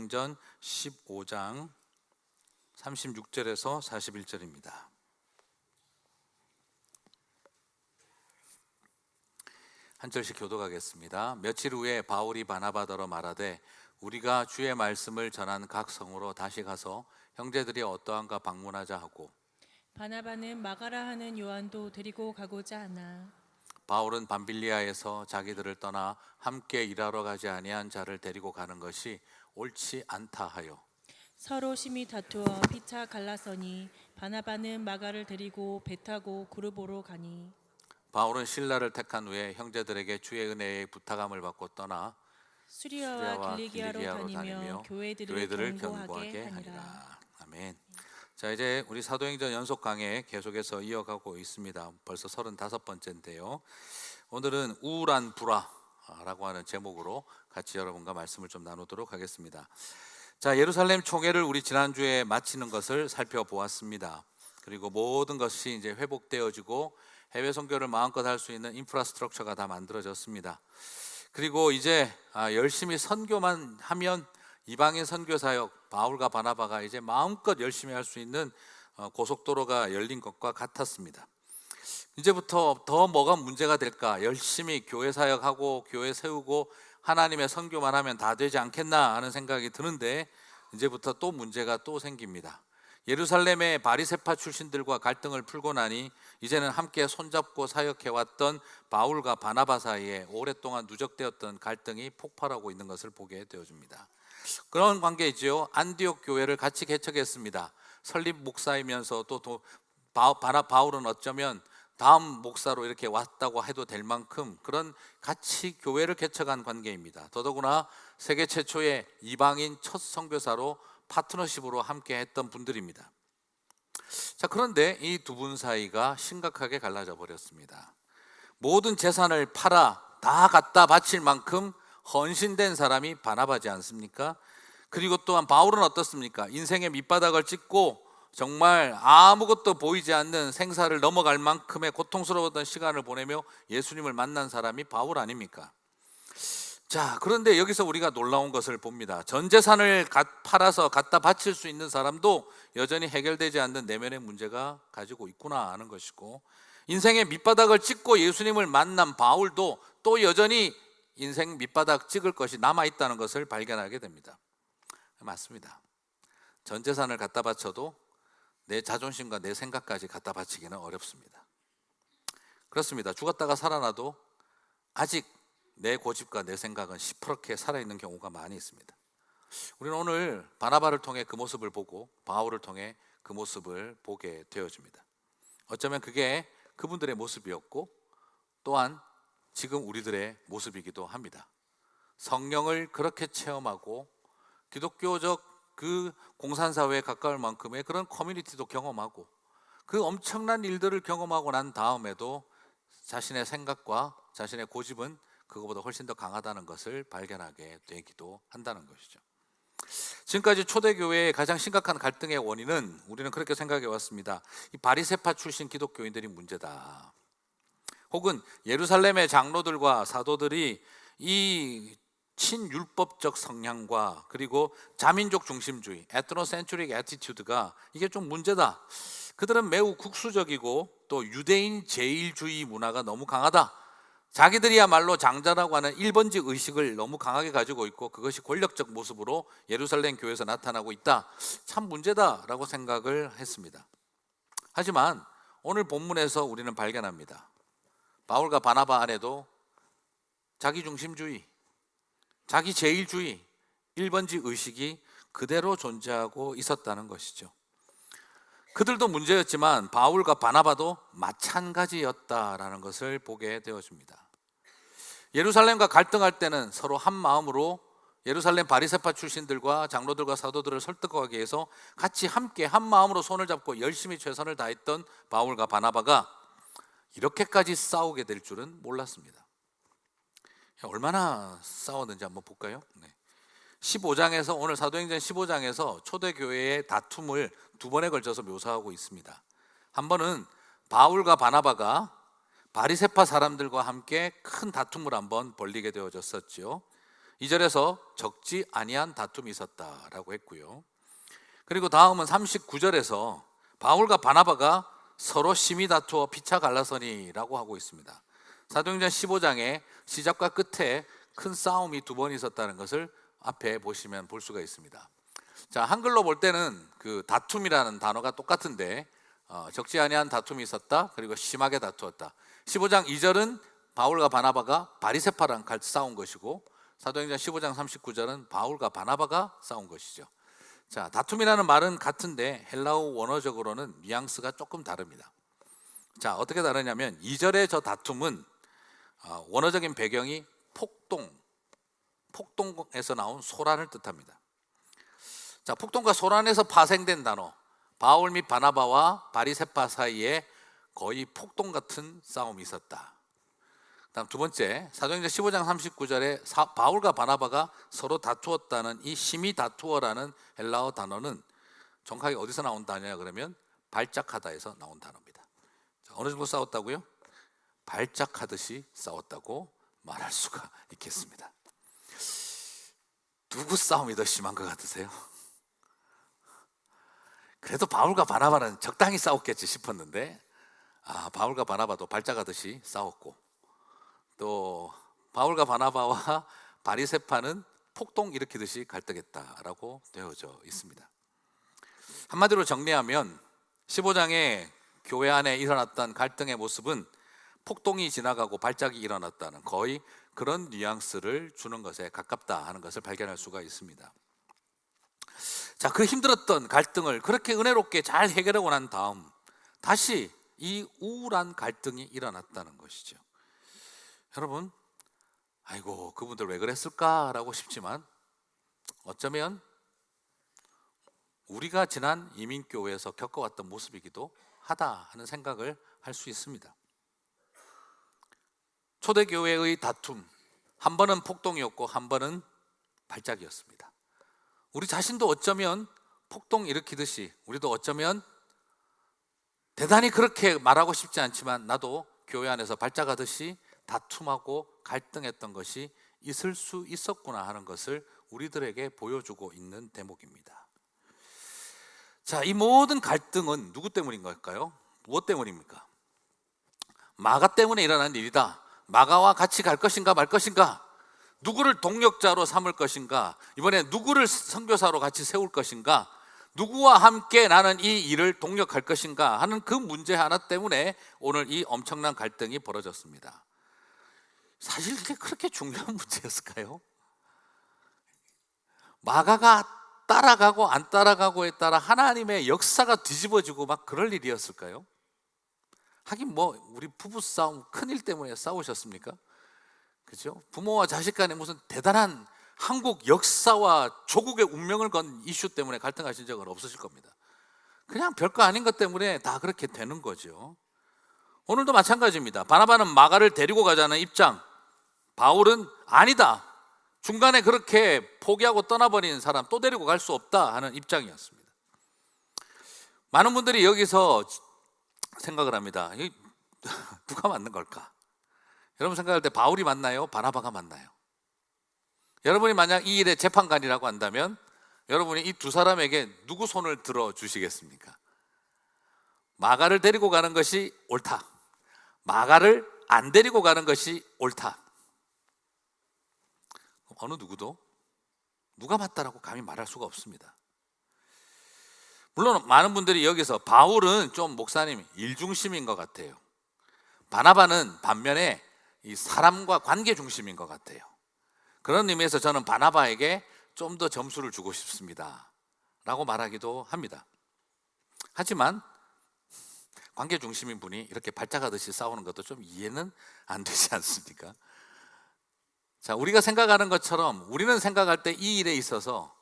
사도행전 15장 36절에서 41절입니다. 한 절씩 교독하겠습니다. 며칠 후에 바울이 바나바더러 말하되 우리가 주의 말씀을 전한 각 성으로 다시 가서 형제들이 어떠한가 방문하자 하고, 바나바는 마가라 하는 요한도 데리고 가고자 하나 바울은 밤빌리아에서 자기들을 떠나 함께 일하러 가지 아니한 자를 데리고 가는 것이 옳지 않다 하여 서로 심히 다투어 피차 갈라서니 바나바는 마가를 데리고 배 타고 그룹으로 가니 바울은 신라를 택한 후에 형제들에게 주의 은혜에 부탁함을 받고 떠나 수리아와 길리기아로 다니며 교회들을 경고하게 경고하게 하니라. 하니라. 아멘. 자, 이제 우리 사도행전 연속 강해 계속해서 이어가고 있습니다. 벌써 35번째인데요. 오늘은 우울한 불화라고 하는 제목으로 같이 여러분과 말씀을 좀 나누도록 하겠습니다. 자, 예루살렘 총회를 우리 지난주에 마치는 것을 살펴보았습니다. 그리고 모든 것이 이제 회복되어지고 해외 선교를 마음껏 할 수 있는 인프라스트럭처가 다 만들어졌습니다. 그리고 이제 열심히 선교만 하면 이방인 선교 사역 바울과 바나바가 이제 마음껏 열심히 할 수 있는 고속도로가 열린 것과 같았습니다. 이제부터 더 뭐가 문제가 될까? 열심히 교회 사역하고 교회 세우고 하나님의 선교만 하면 다 되지 않겠나 하는 생각이 드는데, 이제부터 또 문제가 또 생깁니다. 예루살렘의 바리새파 출신들과 갈등을 풀고 나니 이제는 함께 손잡고 사역해왔던 바울과 바나바 사이에 오랫동안 누적되었던 갈등이 폭발하고 있는 것을 보게 되어집니다. 그런 관계이죠. 안디옥 교회를 같이 개척했습니다. 설립 목사이면서 또 바울은 어쩌면 다음 목사로 이렇게 왔다고 해도 될 만큼 그런 같이 교회를 개척한 관계입니다. 더더구나 세계 최초의 이방인 첫 선교사로 파트너십으로 함께 했던 분들입니다. 자, 그런데 이 두 분 사이가 심각하게 갈라져 버렸습니다. 모든 재산을 팔아 다 갖다 바칠 만큼 헌신된 사람이 바나바지 않습니까? 그리고 또한 바울은 어떻습니까? 인생의 밑바닥을 찍고 정말 아무것도 보이지 않는 생사를 넘어갈 만큼의 고통스러웠던 시간을 보내며 예수님을 만난 사람이 바울 아닙니까? 자, 그런데 여기서 우리가 놀라운 것을 봅니다. 전 재산을 팔아서 갖다 바칠 수 있는 사람도 여전히 해결되지 않는 내면의 문제가 가지고 있구나 하는 것이고, 인생의 밑바닥을 찍고 예수님을 만난 바울도 또 여전히 인생 밑바닥 찍을 것이 남아있다는 것을 발견하게 됩니다. 맞습니다. 전 재산을 갖다 바쳐도 내 자존심과 내 생각까지 갖다 바치기는 어렵습니다. 그렇습니다. 죽었다가 살아나도 아직 내 고집과 내 생각은 시퍼렇게 살아있는 경우가 많이 있습니다. 우리는 오늘 바나바를 통해 그 모습을 보고 바울을 통해 그 모습을 보게 되어집니다. 어쩌면 그게 그분들의 모습이었고 또한 지금 우리들의 모습이기도 합니다. 성령을 그렇게 체험하고 기독교적 그 공산사회에 가까울 만큼의 그런 커뮤니티도 경험하고 그 엄청난 일들을 경험하고 난 다음에도 자신의 생각과 자신의 고집은 그거보다 훨씬 더 강하다는 것을 발견하게 되기도 한다는 것이죠. 지금까지 초대교회의 가장 심각한 갈등의 원인은 우리는 그렇게 생각해 왔습니다. 이 바리새파 출신 기독교인들이 문제다. 혹은 예루살렘의 장로들과 사도들이 이 친율법적 성향과 그리고 자민족 중심주의, 에트노센트릭 애티튜드가 이게 좀 문제다. 그들은 매우 국수적이고 또 유대인 제일주의 문화가 너무 강하다. 자기들이야말로 장자라고 하는 1번지 의식을 너무 강하게 가지고 있고 그것이 권력적 모습으로 예루살렘 교회에서 나타나고 있다. 참 문제다라고 생각을 했습니다. 하지만 오늘 본문에서 우리는 발견합니다. 바울과 바나바 안에도 자기중심주의, 자기 제일주의, 1번지 의식이 그대로 존재하고 있었다는 것이죠. 그들도 문제였지만 바울과 바나바도 마찬가지였다라는 것을 보게 되어집니다. 예루살렘과 갈등할 때는 서로 한 마음으로 예루살렘 바리새파 출신들과 장로들과 사도들을 설득하기 위해서 같이 함께 한 마음으로 손을 잡고 열심히 최선을 다했던 바울과 바나바가 이렇게까지 싸우게 될 줄은 몰랐습니다. 얼마나 싸웠는지 한번 볼까요? 15장에서 오늘 사도행전 15장에서 초대교회의 다툼을 두 번에 걸쳐서 묘사하고 있습니다. 한 번은 바울과 바나바가 바리새파 사람들과 함께 큰 다툼을 한번 벌이게 되어졌었죠. 2절에서 적지 아니한 다툼이 있었다라고 했고요. 그리고 다음은 39절에서 바울과 바나바가 서로 심히 다투어 피차 갈라서니라고 하고 있습니다. 사도행전 15장의 시작과 끝에 큰 싸움이 두 번 있었다는 것을 앞에 보시면 볼 수가 있습니다. 자, 한글로 볼 때는 그 다툼이라는 단어가 똑같은데 적지 아니한 다툼이 있었다, 그리고 심하게 다투었다. 15장 2절은 바울과 바나바가 바리새파랑 싸운 것이고, 사도행전 15장 39절은 바울과 바나바가 싸운 것이죠. 자, 다툼이라는 말은 같은데 헬라어 원어적으로는 뉘앙스가 조금 다릅니다. 자, 어떻게 다르냐면 2절의 저 다툼은 원어적인 배경이 폭동에서 나온 소란을 뜻합니다. 자, 폭동과 소란에서 파생된 단어, 바울 및 바나바와 바리새파 사이에 거의 폭동 같은 싸움이 있었다. 다음 두 번째, 사도행전 15장 39절에 바울과 바나바가 서로 다투었다는 이 심히 다투어라는 헬라어 단어는 정확하게 어디서 나온 단어냐 그러면 발작하다에서 나온 단어입니다. 자, 어느 정도 싸웠다고요? 발작하듯이 싸웠다고 말할 수가 있겠습니다. 누구 싸움이 더 심한 것 같으세요? 그래도 바울과 바나바는 적당히 싸웠겠지 싶었는데 바울과 바나바도 발작하듯이 싸웠고, 또 바울과 바나바와 바리새파는 폭동 일으키듯이 갈등했다라고 되어져 있습니다. 한마디로 정리하면 15장에 교회 안에 일어났던 갈등의 모습은 폭동이 지나가고 발작이 일어났다는 거의 그런 뉘앙스를 주는 것에 가깝다 하는 것을 발견할 수가 있습니다. 자, 그 힘들었던 갈등을 그렇게 은혜롭게 잘 해결하고 난 다음 다시 이 우울한 갈등이 일어났다는 것이죠. 여러분, 아이고 그분들 왜 그랬을까라고 싶지만 어쩌면 우리가 지난 이민교회에서 겪어왔던 모습이기도 하다 하는 생각을 할 수 있습니다. 초대교회의 다툼, 한 번은 폭동이었고 한 번은 발작이었습니다. 우리 자신도 어쩌면 폭동 일으키듯이, 우리도 어쩌면 대단히 그렇게 말하고 싶지 않지만 나도 교회 안에서 발작하듯이 다툼하고 갈등했던 것이 있을 수 있었구나 하는 것을 우리들에게 보여주고 있는 대목입니다. 자, 이 모든 갈등은 누구 때문인 걸까요? 무엇 때문입니까? 마가 때문에 일어난 일이다. 마가와 같이 갈 것인가 말 것인가, 누구를 동력자로 삼을 것인가, 이번에 누구를 선교사로 같이 세울 것인가, 누구와 함께 나는 이 일을 동력할 것인가 하는 그 문제 하나 때문에 오늘 이 엄청난 갈등이 벌어졌습니다. 사실 이게 그렇게 중요한 문제였을까요? 마가가 따라가고 안 따라가고에 따라 하나님의 역사가 뒤집어지고 막 그럴 일이었을까요? 하긴 뭐 우리 부부 싸움 큰일 때문에 싸우셨습니까? 그죠? 부모와 자식 간에 무슨 대단한 한국 역사와 조국의 운명을 건 이슈 때문에 갈등하신 적은 없으실 겁니다. 그냥 별거 아닌 것 때문에 다 그렇게 되는 거죠. 오늘도 마찬가지입니다. 바나바는 마가를 데리고 가자는 입장, 바울은 아니다, 중간에 그렇게 포기하고 떠나버린 사람 또 데리고 갈 수 없다 하는 입장이었습니다. 많은 분들이 여기서 생각을 합니다. 누가 맞는 걸까? 여러분 생각할 때 바울이 맞나요? 바나바가 맞나요? 여러분이 만약 이 일의 재판관이라고 한다면 여러분이 이 두 사람에게 누구 손을 들어 주시겠습니까? 마가를 데리고 가는 것이 옳다, 마가를 안 데리고 가는 것이 옳다. 어느 누구도 누가 맞다라고 감히 말할 수가 없습니다. 물론 많은 분들이 여기서 바울은 좀 목사님 일중심인 것 같아요, 바나바는 반면에 이 사람과 관계 중심인 것 같아요, 그런 의미에서 저는 바나바에게 좀 더 점수를 주고 싶습니다 라고 말하기도 합니다. 하지만 관계 중심인 분이 이렇게 발작하듯이 싸우는 것도 좀 이해는 안 되지 않습니까? 자, 우리가 생각하는 것처럼 우리는 생각할 때 이 일에 있어서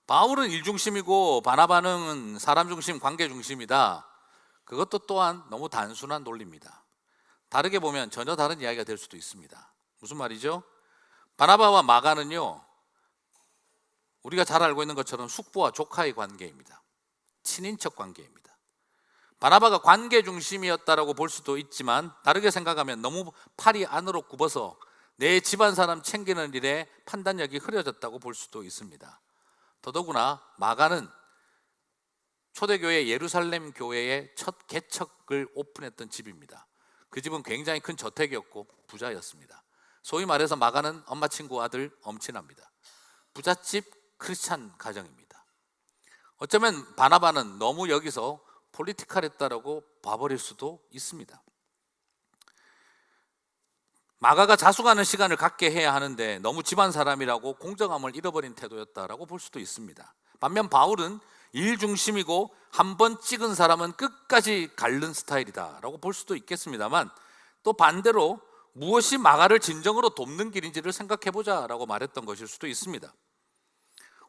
바울은 일중심이고 바나바는 사람 중심, 관계 중심이다, 그것도 또한 너무 단순한 논리입니다. 다르게 보면 전혀 다른 이야기가 될 수도 있습니다. 무슨 말이죠? 바나바와 마가는요, 우리가 잘 알고 있는 것처럼 숙부와 조카의 관계입니다. 친인척 관계입니다. 바나바가 관계 중심이었다라고 볼 수도 있지만 다르게 생각하면 너무 팔이 안으로 굽어서 내 집안 사람 챙기는 일에 판단력이 흐려졌다고 볼 수도 있습니다. 더더구나 마가는 초대교회 예루살렘 교회의 첫 개척을 오픈했던 집입니다. 그 집은 굉장히 큰 저택이었고 부자였습니다. 소위 말해서 마가는 엄마 친구 아들 엄친아입니다. 부잣집 크리스찬 가정입니다. 어쩌면 바나바는 너무 여기서 폴리티컬했다라고 봐버릴 수도 있습니다. 마가가 자숙하는 시간을 갖게 해야 하는데 너무 집안 사람이라고 공정함을 잃어버린 태도였다라고 볼 수도 있습니다. 반면 바울은 일 중심이고 한 번 찍은 사람은 끝까지 닳는 스타일이다라고 볼 수도 있겠습니다만, 또 반대로 무엇이 마가를 진정으로 돕는 길인지를 생각해보자라고 말했던 것일 수도 있습니다.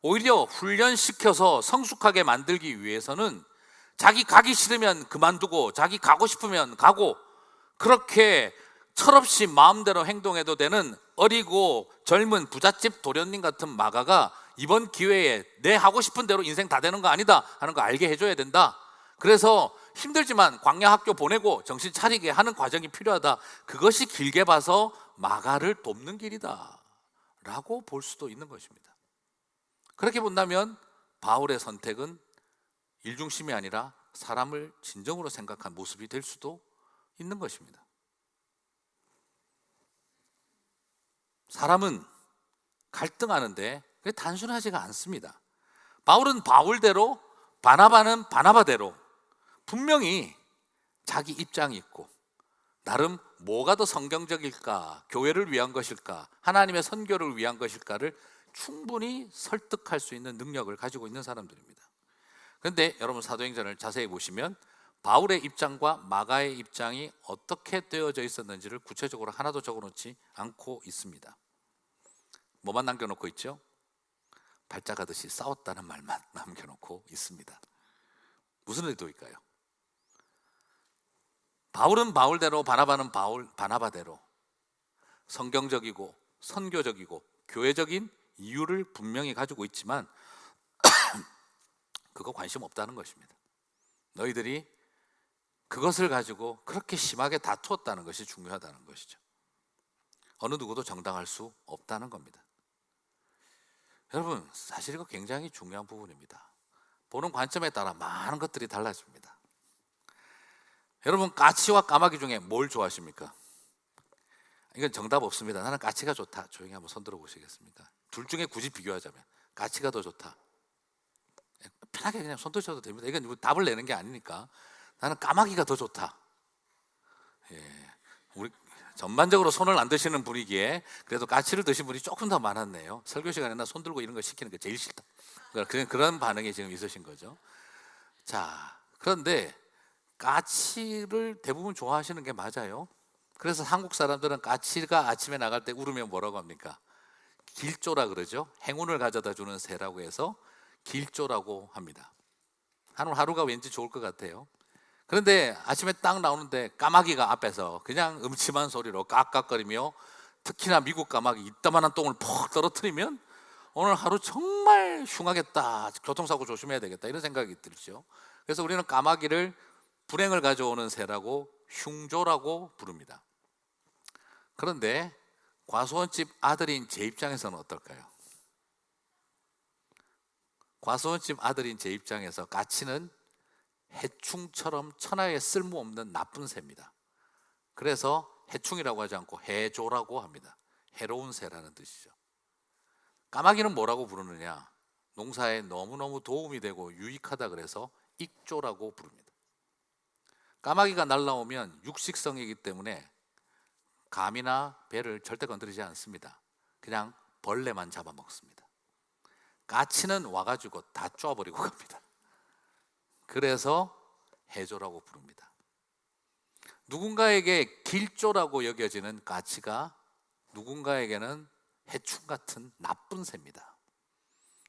오히려 훈련시켜서 성숙하게 만들기 위해서는 자기 가기 싫으면 그만두고 자기 가고 싶으면 가고, 그렇게 철없이 마음대로 행동해도 되는 어리고 젊은 부잣집 도련님 같은 마가가 이번 기회에 내 하고 싶은 대로 인생 다 되는 거 아니다 하는 거 알게 해줘야 된다. 그래서 힘들지만 광야 학교 보내고 정신 차리게 하는 과정이 필요하다. 그것이 길게 봐서 마가를 돕는 길이다 라고 볼 수도 있는 것입니다. 그렇게 본다면 바울의 선택은 일중심이 아니라 사람을 진정으로 생각한 모습이 될 수도 있는 것입니다. 사람은 갈등하는데 그게 단순하지가 않습니다. 바울은 바울대로, 바나바는 바나바대로 분명히 자기 입장이 있고, 나름 뭐가 더 성경적일까, 교회를 위한 것일까, 하나님의 선교를 위한 것일까를 충분히 설득할 수 있는 능력을 가지고 있는 사람들입니다. 그런데 여러분 사도행전을 자세히 보시면 바울의 입장과 마가의 입장이 어떻게 되어져 있었는지를 구체적으로 하나도 적어놓지 않고 있습니다. 뭐만 남겨놓고 있죠? 발작하듯이 싸웠다는 말만 남겨놓고 있습니다. 무슨 의도일까요? 바울은 바울대로, 바나바는 바나바대로 성경적이고 선교적이고 교회적인 이유를 분명히 가지고 있지만 그거 관심 없다는 것입니다. 너희들이 그것을 가지고 그렇게 심하게 다투었다는 것이 중요하다는 것이죠. 어느 누구도 정당할 수 없다는 겁니다. 여러분, 사실 이거 굉장히 중요한 부분입니다. 보는 관점에 따라 많은 것들이 달라집니다. 여러분, 까치와 까마귀 중에 뭘 좋아하십니까? 이건 정답 없습니다. 나는 까치가 좋다. 조용히 한번 손 들어 보시겠습니까? 둘 중에 굳이 비교하자면 까치가 더 좋다. 편하게 그냥 손 드셔도 됩니다. 이건 답을 내는 게 아니니까. 나는 까마귀가 더 좋다. 우리 전반적으로 손을 안 드시는 분위기에 그래도 까치를 드신 분이 조금 더 많았네요. 설교 시간에 나 손 들고 이런 거 시키는 게 제일 싫다. 그런 반응이 지금 있으신 거죠. 자, 그런데 까치를 대부분 좋아하시는 게 맞아요. 그래서 한국 사람들은 까치가 아침에 나갈 때 울으면 뭐라고 합니까? 길조라 그러죠. 행운을 가져다 주는 새라고 해서 길조라고 합니다. 하루가 왠지 좋을 것 같아요. 그런데 아침에 딱 나오는데 까마귀가 앞에서 그냥 음침한 소리로 깍깍거리며, 특히나 미국 까마귀 이따만한 똥을 퍽 떨어뜨리면 오늘 하루 정말 흉하겠다, 교통사고 조심해야 되겠다, 이런 생각이 들죠. 그래서 우리는 까마귀를 불행을 가져오는 새라고 흉조라고 부릅니다. 그런데 과수원집 아들인 제 입장에서는 어떨까요? 과수원집 아들인 제 입장에서 까치는 해충처럼 천하에 쓸모없는 나쁜 새입니다. 그래서 해충이라고 하지 않고 해조라고 합니다. 해로운 새라는 뜻이죠. 까마귀는 뭐라고 부르느냐? 농사에 너무너무 도움이 되고 유익하다 그래서 익조라고 부릅니다. 까마귀가 날아오면 육식성이기 때문에 감이나 배를 절대 건드리지 않습니다. 그냥 벌레만 잡아먹습니다. 까치는 와가지고 다 쪼아버리고 갑니다. 그래서 해조라고 부릅니다. 누군가에게 길조라고 여겨지는 까치가 누군가에게는 해충 같은 나쁜 새입니다.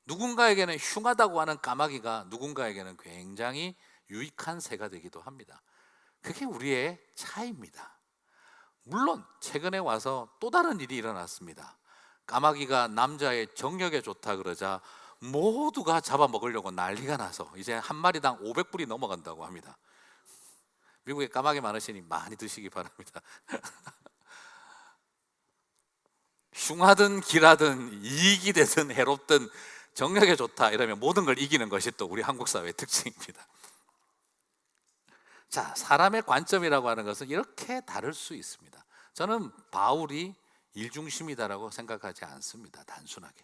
누군가에게는 흉하다고 하는 까마귀가 누군가에게는 굉장히 유익한 새가 되기도 합니다. 그게 우리의 차이입니다. 물론 최근에 와서 또 다른 일이 일어났습니다. 까마귀가 남자의 정력에 좋다 그러자 모두가 잡아먹으려고 난리가 나서 이제 한 마리당 500불이 넘어간다고 합니다. 미국에 까마귀 많으시니 많이 드시기 바랍니다. 흉하든 길하든 이익이 되든 해롭든 정력에 좋다 이러면 모든 걸 이기는 것이 또 우리 한국 사회의 특징입니다. 자, 사람의 관점이라고 하는 것은 이렇게 다를 수 있습니다. 저는 바울이 일중심이다라고 생각하지 않습니다. 단순하게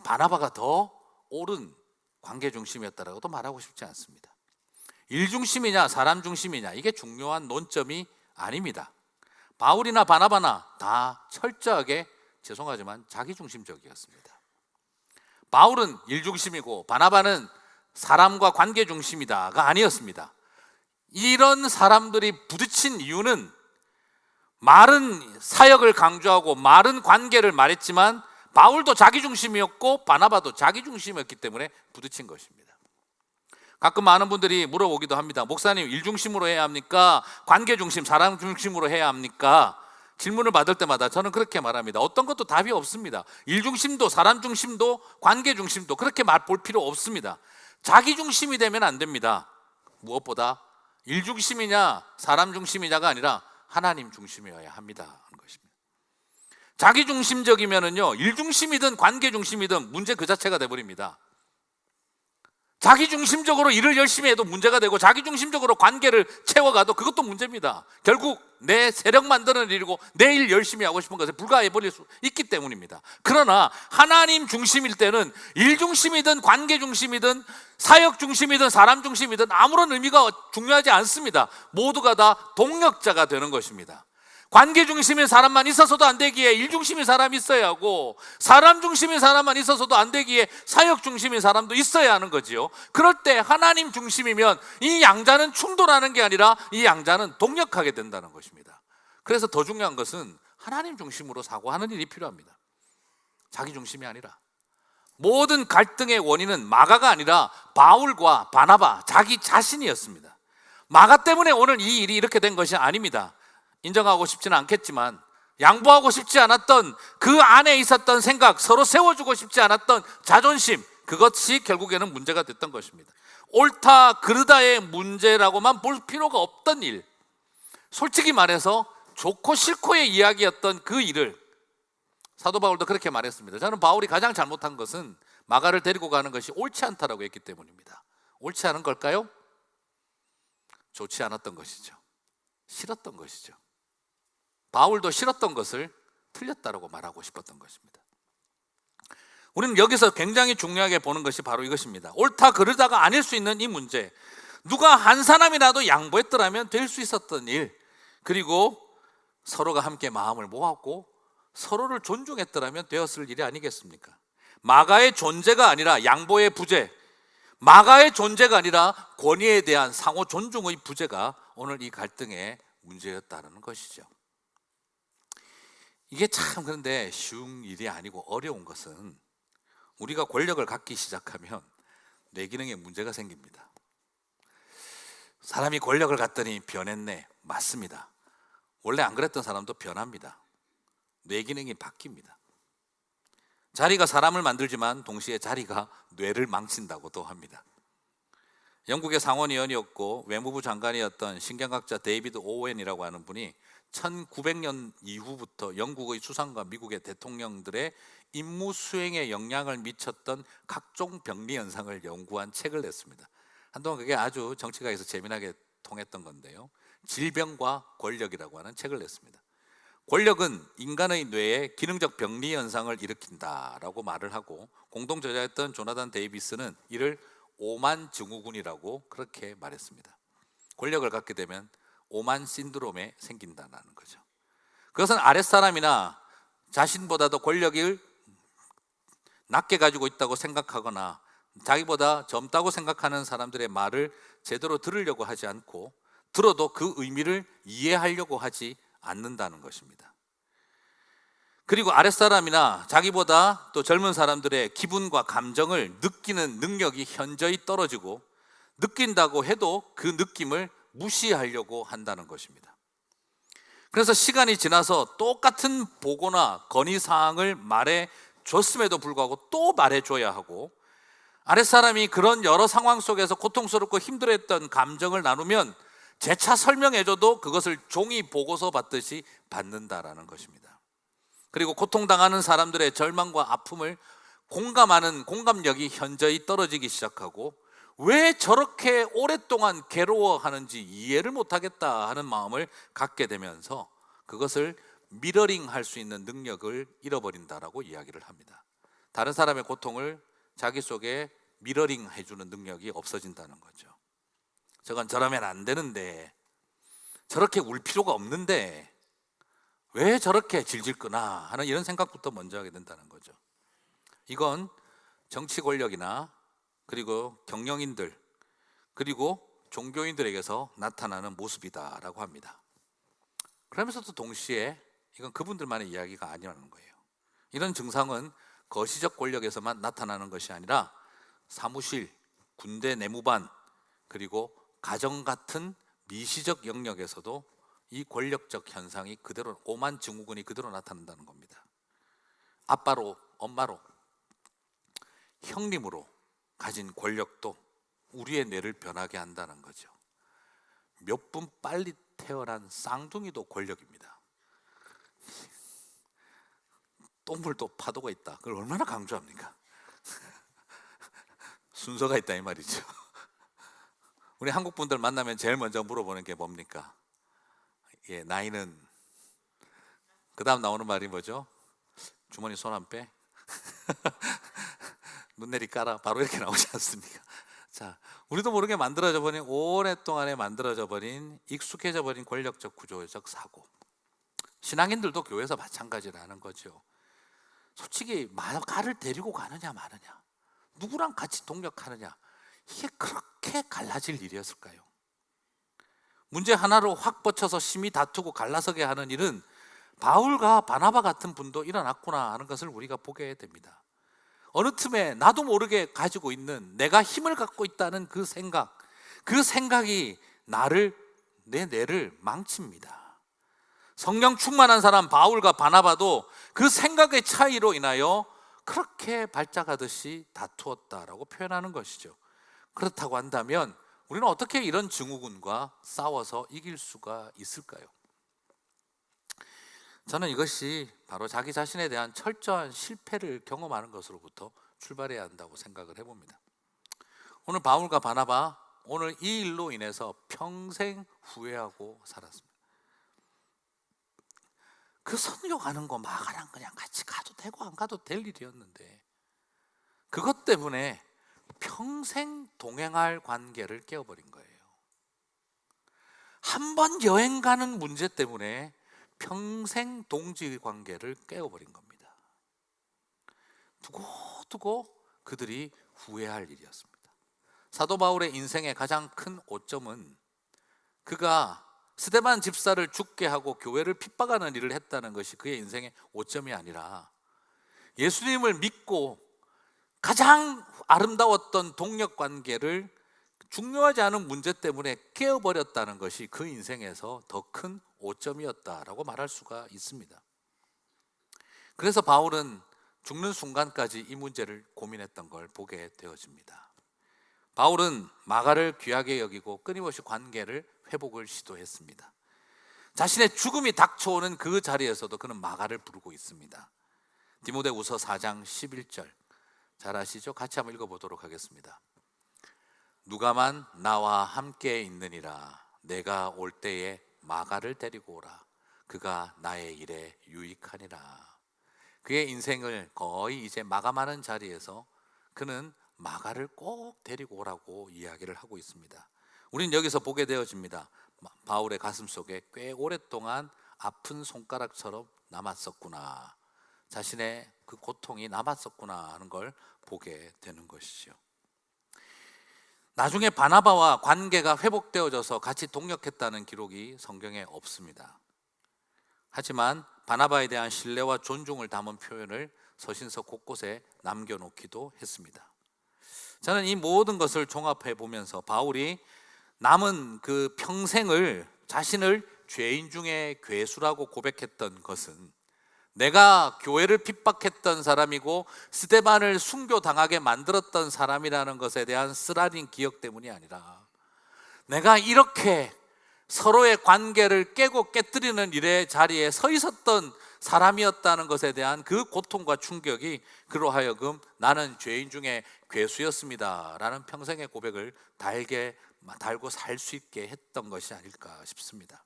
바나바가 더 옳은 관계 중심이었다라고도 말하고 싶지 않습니다. 일중심이냐 사람 중심이냐 이게 중요한 논점이 아닙니다. 바울이나 바나바나 다 철저하게 죄송하지만 자기중심적이었습니다. 바울은 일중심이고 바나바는 사람과 관계 중심이다가 아니었습니다. 이런 사람들이 부딪힌 이유는 말은 사역을 강조하고 말은 관계를 말했지만 바울도 자기중심이었고 바나바도 자기중심이었기 때문에 부딪힌 것입니다. 가끔 많은 분들이 물어보기도 합니다. 목사님, 일중심으로 해야 합니까? 관계중심, 사람 중심으로 해야 합니까? 질문을 받을 때마다 저는 그렇게 말합니다. 어떤 것도 답이 없습니다. 일중심도 사람 중심도 관계 중심도 그렇게 볼 필요 없습니다. 자기 중심이 되면 안 됩니다. 무엇보다 일중심이냐 사람 중심이냐가 아니라 하나님 중심이어야 합니다 하는 것입니다. 자기 중심적이면은요 일중심이든 관계 중심이든 문제 그 자체가 돼버립니다. 자기 중심적으로 일을 열심히 해도 문제가 되고 자기 중심적으로 관계를 채워가도 그것도 문제입니다. 결국 내 세력 만드는 일이고 내 일 열심히 하고 싶은 것에 불과해버릴 수 있기 때문입니다. 그러나 하나님 중심일 때는 일 중심이든 관계 중심이든 사역 중심이든 사람 중심이든 아무런 의미가 중요하지 않습니다. 모두가 다 동력자가 되는 것입니다. 관계 중심인 사람만 있어서도 안 되기에 일 중심인 사람이 있어야 하고 사람 중심인 사람만 있어서도 안 되기에 사역 중심인 사람도 있어야 하는 거지요. 그럴 때 하나님 중심이면 이 양자는 충돌하는 게 아니라 이 양자는 동력하게 된다는 것입니다. 그래서 더 중요한 것은 하나님 중심으로 사고하는 일이 필요합니다. 자기 중심이 아니라. 모든 갈등의 원인은 마가가 아니라 바울과 바나바 자기 자신이었습니다. 마가 때문에 오늘 이 일이 이렇게 된 것이 아닙니다. 인정하고 싶지는 않겠지만 양보하고 싶지 않았던 그 안에 있었던 생각, 서로 세워주고 싶지 않았던 자존심, 그것이 결국에는 문제가 됐던 것입니다. 옳다 그르다의 문제라고만 볼 필요가 없던 일, 솔직히 말해서 좋고 싫고의 이야기였던 그 일을 사도 바울도 그렇게 말했습니다. 저는 바울이 가장 잘못한 것은 마가를 데리고 가는 것이 옳지 않다라고 했기 때문입니다. 옳지 않은 걸까요? 좋지 않았던 것이죠. 싫었던 것이죠. 바울도 싫었던 것을 틀렸다라고 말하고 싶었던 것입니다. 우리는 여기서 굉장히 중요하게 보는 것이 바로 이것입니다. 옳다 그르다가 아닐 수 있는 이 문제, 누가 한 사람이라도 양보했더라면 될 수 있었던 일, 그리고 서로가 함께 마음을 모았고 서로를 존중했더라면 되었을 일이 아니겠습니까? 마가의 존재가 아니라 양보의 부재, 마가의 존재가 아니라 권위에 대한 상호 존중의 부재가 오늘 이 갈등의 문제였다는 것이죠. 이게 참 그런데 쉬운 일이 아니고 어려운 것은 우리가 권력을 갖기 시작하면 뇌기능에 문제가 생깁니다. 사람이 권력을 갖더니 변했네. 맞습니다. 원래 안 그랬던 사람도 변합니다. 뇌기능이 바뀝니다. 자리가 사람을 만들지만 동시에 자리가 뇌를 망친다고도 합니다. 영국의 상원의원이었고 외무부 장관이었던 신경학자 데이비드 오웬이라고 하는 분이 1900년 이후부터 영국의 수상과 미국의 대통령들의 임무 수행에 영향을 미쳤던 각종 병리 현상을 연구한 책을 냈습니다. 한동안 그게 아주 정치가에서 재미나게 통했던 건데요. 질병과 권력이라고 하는 책을 냈습니다. 권력은 인간의 뇌에 기능적 병리 현상을 일으킨다라고 말을 하고 공동 저자였던 조나단 데이비스는 이를 오만 증후군이라고 그렇게 말했습니다. 권력을 갖게 되면 오만 신드롬에 생긴다는 거죠. 그것은 아랫사람이나 자신보다도 권력을 낮게 가지고 있다고 생각하거나 자기보다 젊다고 생각하는 사람들의 말을 제대로 들으려고 하지 않고 들어도 그 의미를 이해하려고 하지 않는다는 것입니다. 그리고 아랫사람이나 자기보다 또 젊은 사람들의 기분과 감정을 느끼는 능력이 현저히 떨어지고 느낀다고 해도 그 느낌을 무시하려고 한다는 것입니다. 그래서 시간이 지나서 똑같은 보고나 건의사항을 말해줬음에도 불구하고 또 말해줘야 하고 아랫사람이 그런 여러 상황 속에서 고통스럽고 힘들어했던 감정을 나누면 재차 설명해줘도 그것을 종이 보고서 받듯이 받는다라는 것입니다. 그리고 고통당하는 사람들의 절망과 아픔을 공감하는 공감력이 현저히 떨어지기 시작하고 왜 저렇게 오랫동안 괴로워하는지 이해를 못하겠다 하는 마음을 갖게 되면서 그것을 미러링할 수 있는 능력을 잃어버린다라고 이야기를 합니다. 다른 사람의 고통을 자기 속에 미러링 해주는 능력이 없어진다는 거죠. 저건 저러면 안 되는데, 저렇게 울 필요가 없는데 왜 저렇게 질질 끄나 하는 이런 생각부터 먼저 하게 된다는 거죠. 이건 정치 권력이나 그리고 경영인들 그리고 종교인들에게서 나타나는 모습이다라고 합니다. 그러면서도 동시에 이건 그분들만의 이야기가 아니라는 거예요. 이런 증상은 거시적 권력에서만 나타나는 것이 아니라 사무실, 군대 내무반 그리고 가정 같은 미시적 영역에서도 이 권력적 현상이 그대로, 오만 증후군이 그대로 나타난다는 겁니다. 아빠로, 엄마로, 형님으로 가진 권력도 우리의 뇌를 변하게 한다는 거죠. 몇 분 빨리 태어난 쌍둥이도 권력입니다. 똥물도 파도가 있다. 그걸 얼마나 강조합니까? 순서가 있다 이 말이죠. 우리 한국 분들 만나면 제일 먼저 물어보는 게 뭡니까? 예, 나이는. 그 다음 나오는 말이 뭐죠? 주머니 손 안 빼? 눈내리 깔아. 바로 이렇게 나오지 않습니까? 자, 우리도 모르게 만들어져 버린, 오랫동안에 만들어져 버린, 익숙해져 버린 권력적 구조적 사고. 신앙인들도 교회에서 마찬가지라는 거죠. 솔직히 마가를 데리고 가느냐 마느냐, 누구랑 같이 동력하느냐, 이게 그렇게 갈라질 일이었을까요? 문제 하나로 확 뻗쳐서 심히 다투고 갈라서게 하는 일은 바울과 바나바 같은 분도 일어났구나 하는 것을 우리가 보게 됩니다. 어느 틈에 나도 모르게 가지고 있는, 내가 힘을 갖고 있다는 그 생각이 내 뇌를 망칩니다. 성령 충만한 사람 바울과 바나바도 그 생각의 차이로 인하여 그렇게 발작하듯이 다투었다라고 표현하는 것이죠. 그렇다고 한다면 우리는 어떻게 이런 증후군과 싸워서 이길 수가 있을까요? 저는 이것이 바로 자기 자신에 대한 철저한 실패를 경험하는 것으로부터 출발해야 한다고 생각을 해봅니다. 오늘 바울과 바나바, 오늘 이 일로 인해서 평생 후회하고 살았습니다. 그 선교 가는 거 마가랑 그냥 같이 가도 되고 안 가도 될 일이었는데 그것 때문에 평생 동행할 관계를 깨어버린 거예요. 한 번 여행 가는 문제 때문에 평생 동지 관계를 깨어버린 겁니다. 두고두고 그들이 후회할 일이었습니다. 사도 바울의 인생의 가장 큰 오점은 그가 스데반 집사를 죽게 하고 교회를 핍박하는 일을 했다는 것이 그의 인생의 오점이 아니라 예수님을 믿고 가장 아름다웠던 동력 관계를 중요하지 않은 문제 때문에 깨어버렸다는 것이 그 인생에서 더 큰 오점이었다라고 말할 수가 있습니다. 그래서 바울은 죽는 순간까지 이 문제를 고민했던 걸 보게 되어집니다. 바울은 마가를 귀하게 여기고 끊임없이 관계를 회복을 시도했습니다. 자신의 죽음이 닥쳐오는 그 자리에서도 그는 마가를 부르고 있습니다. 디모데후서 4장 11절 잘 아시죠? 같이 한번 읽어보도록 하겠습니다. 누가만 나와 함께 있느니라. 내가 올 때에 마가를 데리고 오라. 그가 나의 일에 유익하니라. 그의 인생을 거의 이제 마감하는 자리에서 그는 마가를 꼭 데리고 오라고 이야기를 하고 있습니다. 우리는 여기서 보게 되어집니다. 바울의 가슴 속에 꽤 오랫동안 아픈 손가락처럼 남았었구나, 자신의 그 고통이 남았었구나 하는 걸 보게 되는 것이죠. 나중에 바나바와 관계가 회복되어져서 같이 동역했다는 기록이 성경에 없습니다. 하지만 바나바에 대한 신뢰와 존중을 담은 표현을 서신서 곳곳에 남겨놓기도 했습니다. 저는 이 모든 것을 종합해 보면서 바울이 남은 그 평생을 자신을 죄인 중에 괴수라고 고백했던 것은 내가 교회를 핍박했던 사람이고 스데반을 순교당하게 만들었던 사람이라는 것에 대한 쓰라린 기억 때문이 아니라 내가 이렇게 서로의 관계를 깨고 깨뜨리는 일의 자리에 서 있었던 사람이었다는 것에 대한 그 고통과 충격이 그로 하여금 나는 죄인 중에 괴수였습니다 라는 평생의 고백을 달고 살 수 있게 했던 것이 아닐까 싶습니다.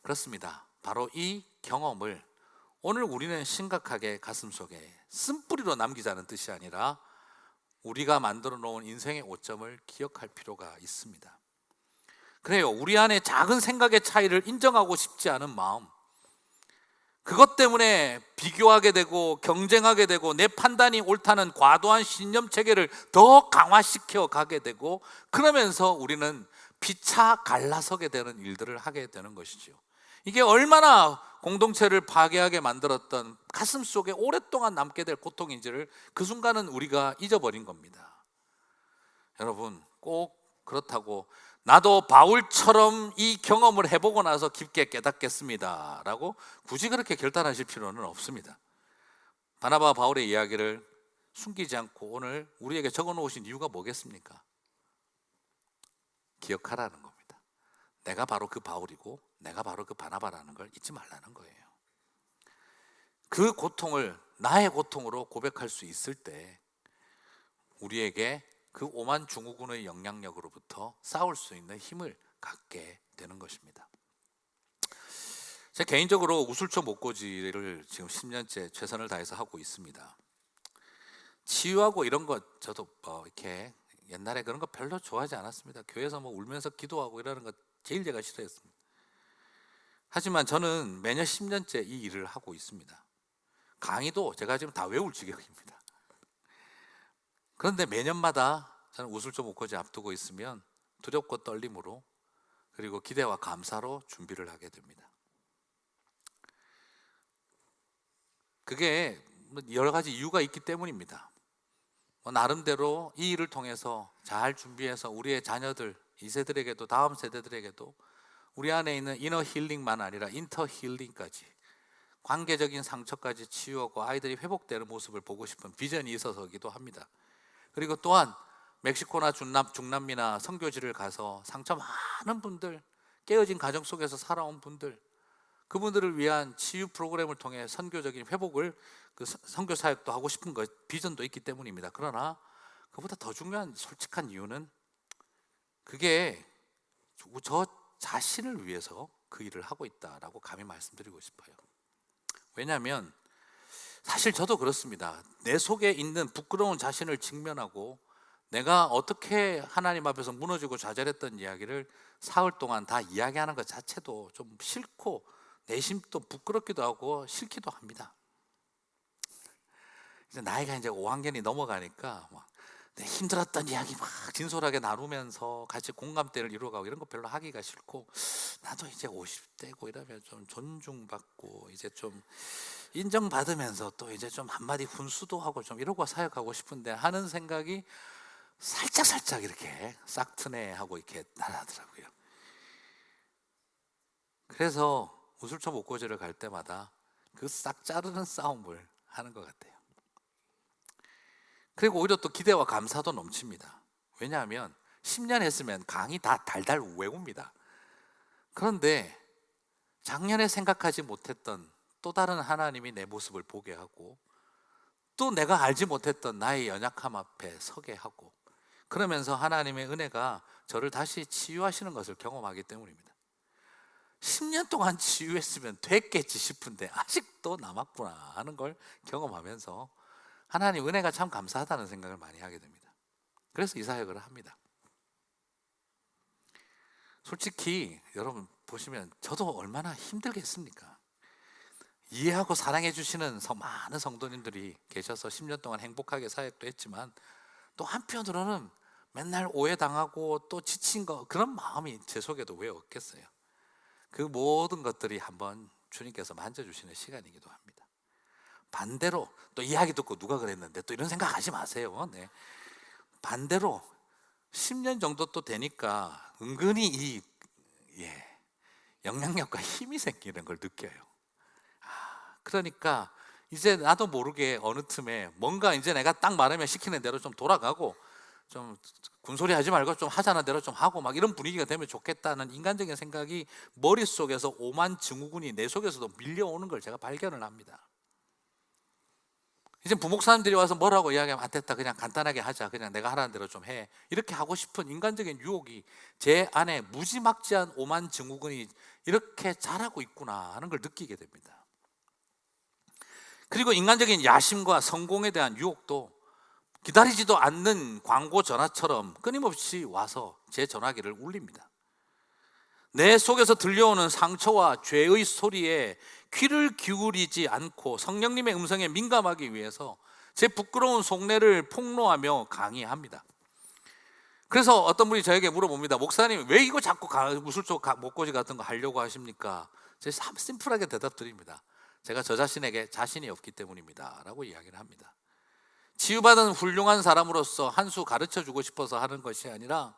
그렇습니다. 바로 이 경험을 오늘 우리는 심각하게 가슴속에 쓴뿌리로 남기자는 뜻이 아니라 우리가 만들어 놓은 인생의 오점을 기억할 필요가 있습니다. 그래요. 우리 안에 작은 생각의 차이를 인정하고 싶지 않은 마음, 그것 때문에 비교하게 되고 경쟁하게 되고 내 판단이 옳다는 과도한 신념 체계를 더 강화시켜 가게 되고, 그러면서 우리는 피차 갈라서게 되는 일들을 하게 되는 것이죠. 이게 얼마나 공동체를 파괴하게 만들었던 가슴 속에 오랫동안 남게 될 고통인지를 그 순간은 우리가 잊어버린 겁니다. 여러분, 꼭 그렇다고 나도 바울처럼 이 경험을 해보고 나서 깊게 깨닫겠습니다 라고 굳이 그렇게 결단하실 필요는 없습니다. 바나바와 바울의 이야기를 숨기지 않고 오늘 우리에게 적어놓으신 이유가 뭐겠습니까? 기억하라는 겁니다. 내가 바로 그 바울이고 내가 바로 그 바나바라는 걸 잊지 말라는 거예요. 그 고통을 나의 고통으로 고백할 수 있을 때 우리에게 그 오만 증후군의 영향력으로부터 싸울 수 있는 힘을 갖게 되는 것입니다. 제가 개인적으로 우술초 목고지를 지금 10년째 최선을 다해서 하고 있습니다. 치유하고 이런 거 저도 이렇게 옛날에 그런 거 별로 좋아하지 않았습니다. 교회에서 울면서 기도하고 이러는 거 제일 제가 싫어했습니다. 하지만 저는 매년 10년째 이 일을 하고 있습니다. 강의도 제가 지금 다 외울 지경입니다. 그런데 매년마다 저는 우술초 목고지 앞두고 있으면 두렵고 떨림으로, 그리고 기대와 감사로 준비를 하게 됩니다. 그게 여러 가지 이유가 있기 때문입니다. 나름대로 이 일을 통해서 잘 준비해서 우리의 자녀들, 2세들에게도 다음 세대들에게도 우리 안에 있는 이너 힐링만 아니라 인터 힐링까지, 관계적인 상처까지 치유하고 아이들이 회복되는 모습을 보고 싶은 비전이 있어서기도 합니다. 그리고 또한 멕시코나 중남미나 선교지를 가서 상처 많은 분들, 깨어진 가정 속에서 살아온 분들, 그분들을 위한 치유 프로그램을 통해 선교적인 회복을, 그 선교 사역도 하고 싶은 것, 비전도 있기 때문입니다. 그러나 그보다 더 중요한 솔직한 이유는 그게 저 자신을 위해서 그 일을 하고 있다라고 감히 말씀드리고 싶어요. 왜냐하면 사실 저도 그렇습니다. 내 속에 있는 부끄러운 자신을 직면하고 내가 어떻게 하나님 앞에서 무너지고 좌절했던 이야기를 사흘 동안 다 이야기하는 것 자체도 좀 싫고 내심도 부끄럽기도 하고 싫기도 합니다. 이제 나이가 이제 5학년이 넘어가니까 내 힘들었던 이야기 막 진솔하게 나누면서 같이 공감대를 이루어가고 이런 거 별로 하기가 싫고, 나도 이제 50대고 이러면 좀 존중받고 이제 좀 인정받으면서 또 이제 좀 한마디 훈수도 하고 좀 이러고 사역하고 싶은데 하는 생각이 살짝 이렇게 싹트네하고 이렇게 나더라고요. 그래서 우술초 목고지를 갈 때마다 그 싹 자르는 싸움을 하는 것 같아요. 그리고 오히려 또 기대와 감사도 넘칩니다. 왜냐하면 10년 했으면 강의 다 달달 외웁니다. 그런데 작년에 생각하지 못했던 또 다른 하나님이 내 모습을 보게 하고, 또 내가 알지 못했던 나의 연약함 앞에 서게 하고, 그러면서 하나님의 은혜가 저를 다시 치유하시는 것을 경험하기 때문입니다. 10년 동안 치유했으면 됐겠지 싶은데 아직도 남았구나 하는 걸 경험하면서 하나님 은혜가 참 감사하다는 생각을 많이 하게 됩니다. 그래서 이 사역을 합니다. 솔직히 여러분 보시면 저도 얼마나 힘들겠습니까? 이해하고 사랑해 주시는 많은 성도님들이 계셔서 10년 동안 행복하게 사역도 했지만, 또 한편으로는 맨날 오해당하고 또 지친 거, 그런 마음이 제 속에도 왜 없겠어요? 그 모든 것들이 한번 주님께서 만져주시는 시간이기도 합니다. 반대로 또 이야기 듣고 누가 그랬는데 또 이런 생각 하지 마세요. 네. 반대로 10년 정도 또 되니까 은근히 이 영향력과 힘이 생기는 걸 느껴요. 그러니까 이제 나도 모르게 어느 틈에 뭔가 이제 내가 딱 말하면 시키는 대로 좀 돌아가고, 좀 군소리 하지 말고 좀 하자는 대로 좀 하고 막 이런 분위기가 되면 좋겠다는 인간적인 생각이 머릿속에서 오만 증후군이 내 속에서도 밀려오는 걸 제가 발견을 합니다. 이제 부목사님들이 와서 뭐라고 이야기하면 안 됐다, 그냥 간단하게 하자, 그냥 내가 하라는 대로 좀 해, 이렇게 하고 싶은 인간적인 유혹이 제 안에 무지막지한 오만 증후군이 이렇게 자라고 있구나 하는 걸 느끼게 됩니다. 그리고 인간적인 야심과 성공에 대한 유혹도 기다리지도 않는 광고 전화처럼 끊임없이 와서 제 전화기를 울립니다. 내 속에서 들려오는 상처와 죄의 소리에 귀를 기울이지 않고 성령님의 음성에 민감하기 위해서 제 부끄러운 속내를 폭로하며 강의합니다. 그래서 어떤 분이 저에게 물어봅니다. 목사님, 왜 이거 자꾸 무술조 목고지 같은 거 하려고 하십니까? 제가 심플하게 대답 드립니다. 제가 저 자신에게 자신이 없기 때문입니다 라고 이야기를 합니다. 치유받은 훌륭한 사람으로서 한 수 가르쳐주고 싶어서 하는 것이 아니라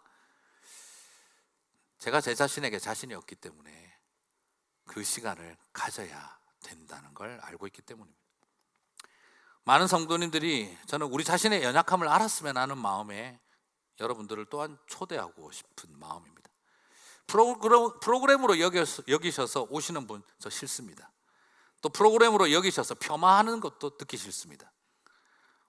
제가 제 자신에게 자신이 없기 때문에 그 시간을 가져야 된다는 걸 알고 있기 때문입니다. 많은 성도님들이 저는 우리 자신의 연약함을 알았으면 하는 마음에 여러분들을 또한 초대하고 싶은 마음입니다. 프로그램으로 여기셔서 오시는 분 저 싫습니다. 또 프로그램으로 여기셔서 폄하하는 것도 듣기 싫습니다.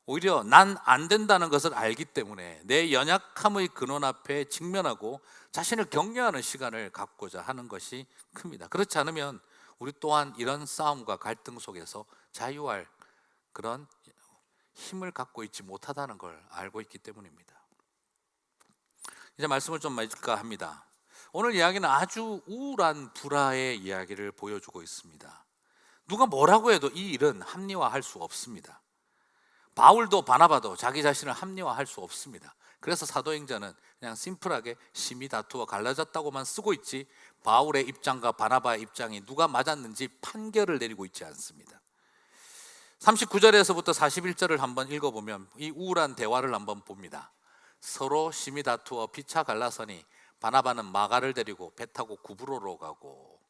오히려 난 안 된다는 것을 알기 때문에 내 연약함의 근원 앞에 직면하고 자신을 격려하는 시간을 갖고자 하는 것이 큽니다. 그렇지 않으면 우리 또한 이런 싸움과 갈등 속에서 자유할 그런 힘을 갖고 있지 못하다는 걸 알고 있기 때문입니다. 이제 말씀을 좀 맺을까 합니다. 오늘 이야기는 아주 우울한 불화의 이야기를 보여주고 있습니다. 누가 뭐라고 해도 이 일은 합리화할 수 없습니다. 바울도 바나바도 자기 자신을 합리화할 수 없습니다. 그래서 사도행전은 그냥 심플하게 심히 다투어 갈라졌다고만 쓰고 있지 바울의 입장과 바나바의 입장이 누가 맞았는지 판결을 내리고 있지 않습니다. 39절에서부터 41절을 한번 읽어보면 이 우울한 대화를 한번 봅니다. 서로 심히 다투어 피차 갈라서니 바나바는 마가를 데리고 배 타고 구브로로 가고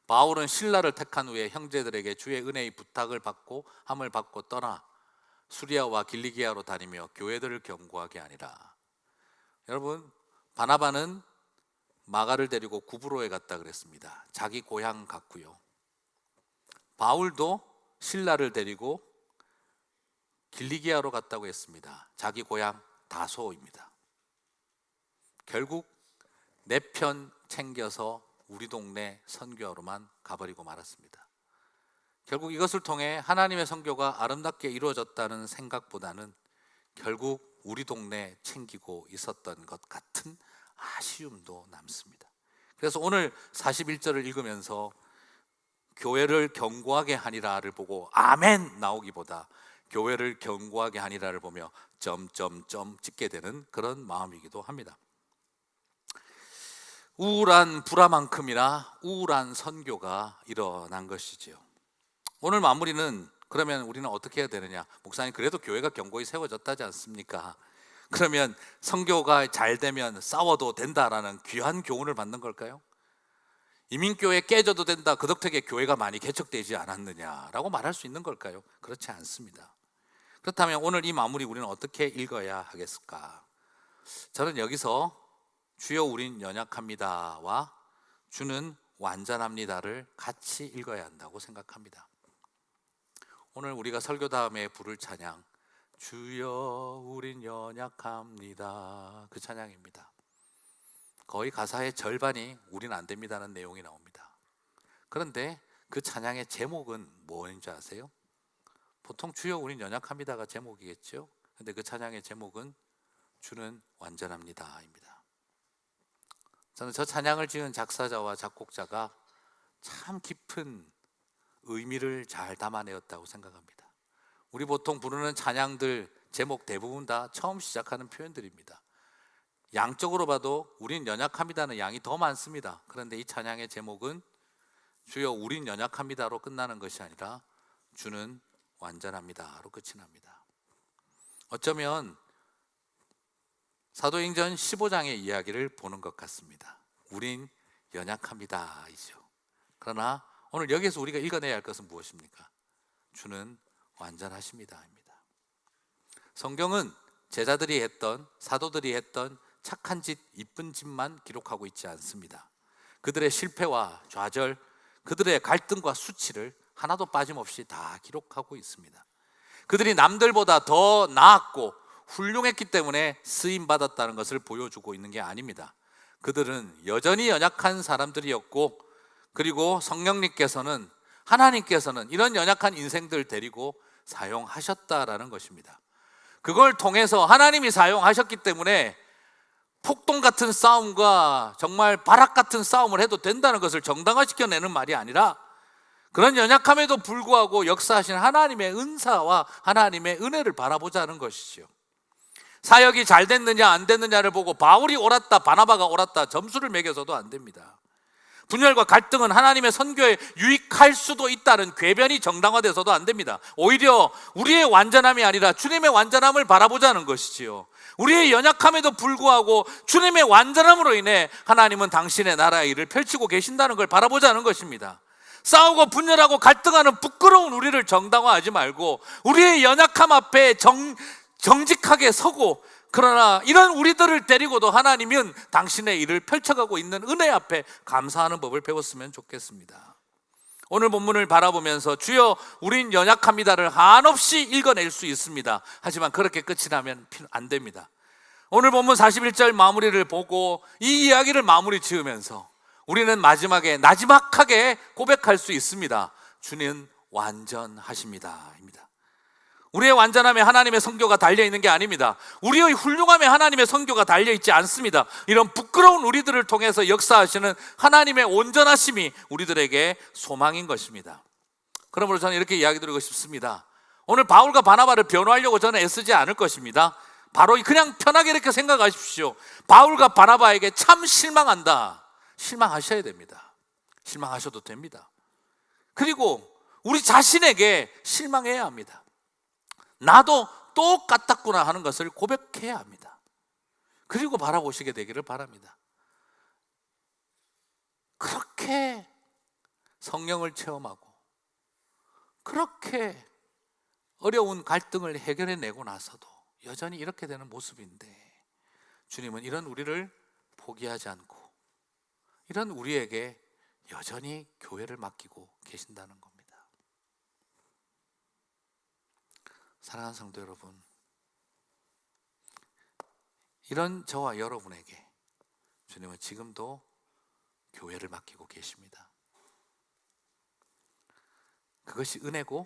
바울은 실라를 택한 후에 형제들에게 주의 은혜의 부탁을 받고 함을 받고 떠나 수리아와 길리기아로 다니며 교회들을 경고하게 하니라. 여러분, 바나바는 마가를 데리고 구브로에 갔다 그랬습니다. 자기 고향 같고요. 바울도 실라를 데리고 길리기아로 갔다고 했습니다. 자기 고향 다소입니다. 결국 내 편 챙겨서 우리 동네 선교하러만 가버리고 말았습니다. 결국 이것을 통해 하나님의 선교가 아름답게 이루어졌다는 생각보다는 결국 우리 동네 챙기고 있었던 것 같은 아쉬움도 남습니다. 그래서 오늘 41절을 읽으면서 교회를 경고하게 하니라를 보고 아멘 나오기보다 교회를 경고하게 하니라를 보며 점점점 찍게 되는 그런 마음이기도 합니다. 우울한 불화만큼이나 우울한 선교가 일어난 것이지요. 오늘 마무리는 그러면 우리는 어떻게 해야 되느냐? 목사님, 그래도 교회가 견고히 세워졌다지 않습니까? 그러면 선교가 잘 되면 싸워도 된다라는 귀한 교훈을 받는 걸까요? 이민교회 깨져도 된다, 그 덕택에 교회가 많이 개척되지 않았느냐라고 말할 수 있는 걸까요? 그렇지 않습니다. 그렇다면 오늘 이 마무리 우리는 어떻게 읽어야 하겠을까? 저는 여기서 주여 우린 연약합니다와 주는 완전합니다를 같이 읽어야 한다고 생각합니다. 오늘 우리가 설교 다음에 부를 찬양, 주여 우린 연약합니다, 그 찬양입니다. 거의 가사의 절반이 우린 안 됩니다는 내용이 나옵니다. 그런데 그 찬양의 제목은 뭐인지 아세요? 보통 주여 우린 연약합니다가 제목이겠죠. 그런데 그 찬양의 제목은 주는 완전합니다입니다. 저는 저 찬양을 지은 작사자와 작곡자가 참 깊은 의미를 잘 담아내었다고 생각합니다. 우리 보통 부르는 찬양들 제목 대부분 다 처음 시작하는 표현들입니다. 양적으로 봐도 우린 연약합니다는 양이 더 많습니다. 그런데 이 찬양의 제목은 주여 우린 연약합니다로 끝나는 것이 아니라 주는 완전합니다로 끝이 납니다. 어쩌면 사도행전 15장의 이야기를 보는 것 같습니다. 우린 연약합니다이죠. 그러나 오늘 여기에서 우리가 읽어내야 할 것은 무엇입니까? 주는 완전하십니다입니다. 성경은 제자들이 했던, 사도들이 했던 착한 짓, 이쁜 짓만 기록하고 있지 않습니다. 그들의 실패와 좌절, 그들의 갈등과 수치를 하나도 빠짐없이 다 기록하고 있습니다. 그들이 남들보다 더 나았고 훌륭했기 때문에 쓰임 받았다는 것을 보여주고 있는 게 아닙니다. 그들은 여전히 연약한 사람들이었고, 그리고 성령님께서는, 하나님께서는 이런 연약한 인생들 데리고 사용하셨다라는 것입니다. 그걸 통해서 하나님이 사용하셨기 때문에 폭동 같은 싸움과 정말 바락 같은 싸움을 해도 된다는 것을 정당화시켜내는 말이 아니라, 그런 연약함에도 불구하고 역사하신 하나님의 은사와 하나님의 은혜를 바라보자는 것이죠. 사역이 잘 됐느냐 안 됐느냐를 보고 바울이 옳았다, 바나바가 옳았다 점수를 매겨서도 안 됩니다. 분열과 갈등은 하나님의 선교에 유익할 수도 있다는 궤변이 정당화돼서도 안 됩니다. 오히려 우리의 완전함이 아니라 주님의 완전함을 바라보자는 것이지요. 우리의 연약함에도 불구하고 주님의 완전함으로 인해 하나님은 당신의 나라의 일을 펼치고 계신다는 걸 바라보자는 것입니다. 싸우고 분열하고 갈등하는 부끄러운 우리를 정당화하지 말고 우리의 연약함 앞에 정직하게 서고, 그러나 이런 우리들을 데리고도 하나님은 당신의 일을 펼쳐가고 있는 은혜 앞에 감사하는 법을 배웠으면 좋겠습니다. 오늘 본문을 바라보면서 주여 우린 연약합니다를 한없이 읽어낼 수 있습니다. 하지만 그렇게 끝이 나면 안 됩니다. 오늘 본문 41절 마무리를 보고 이 이야기를 마무리 지으면서 우리는 마지막에 나지막하게 고백할 수 있습니다. 주는 완전하십니다 입니다. 우리의 완전함에 하나님의 선교가 달려있는 게 아닙니다. 우리의 훌륭함에 하나님의 선교가 달려있지 않습니다. 이런 부끄러운 우리들을 통해서 역사하시는 하나님의 온전하심이 우리들에게 소망인 것입니다. 그러므로 저는 이렇게 이야기 드리고 싶습니다. 오늘 바울과 바나바를 변호하려고 저는 애쓰지 않을 것입니다. 바로 그냥 편하게 이렇게 생각하십시오. 바울과 바나바에게 참 실망한다. 실망하셔야 됩니다. 실망하셔도 됩니다. 그리고 우리 자신에게 실망해야 합니다. 나도 똑같았구나 하는 것을 고백해야 합니다. 그리고 바라보시게 되기를 바랍니다. 그렇게 성령을 체험하고 그렇게 어려운 갈등을 해결해내고 나서도 여전히 이렇게 되는 모습인데, 주님은 이런 우리를 포기하지 않고 이런 우리에게 여전히 교회를 맡기고 계신다는 겁니다. 사랑하는 성도 여러분, 이런 저와 여러분에게 주님은 지금도 교회를 맡기고 계십니다. 그것이 은혜고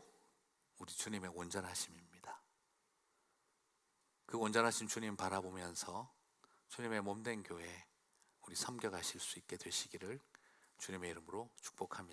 우리 주님의 온전하심입니다. 그 온전하신 주님 바라보면서 주님의 몸된 교회 우리 섬겨가실 수 있게 되시기를 주님의 이름으로 축복합니다.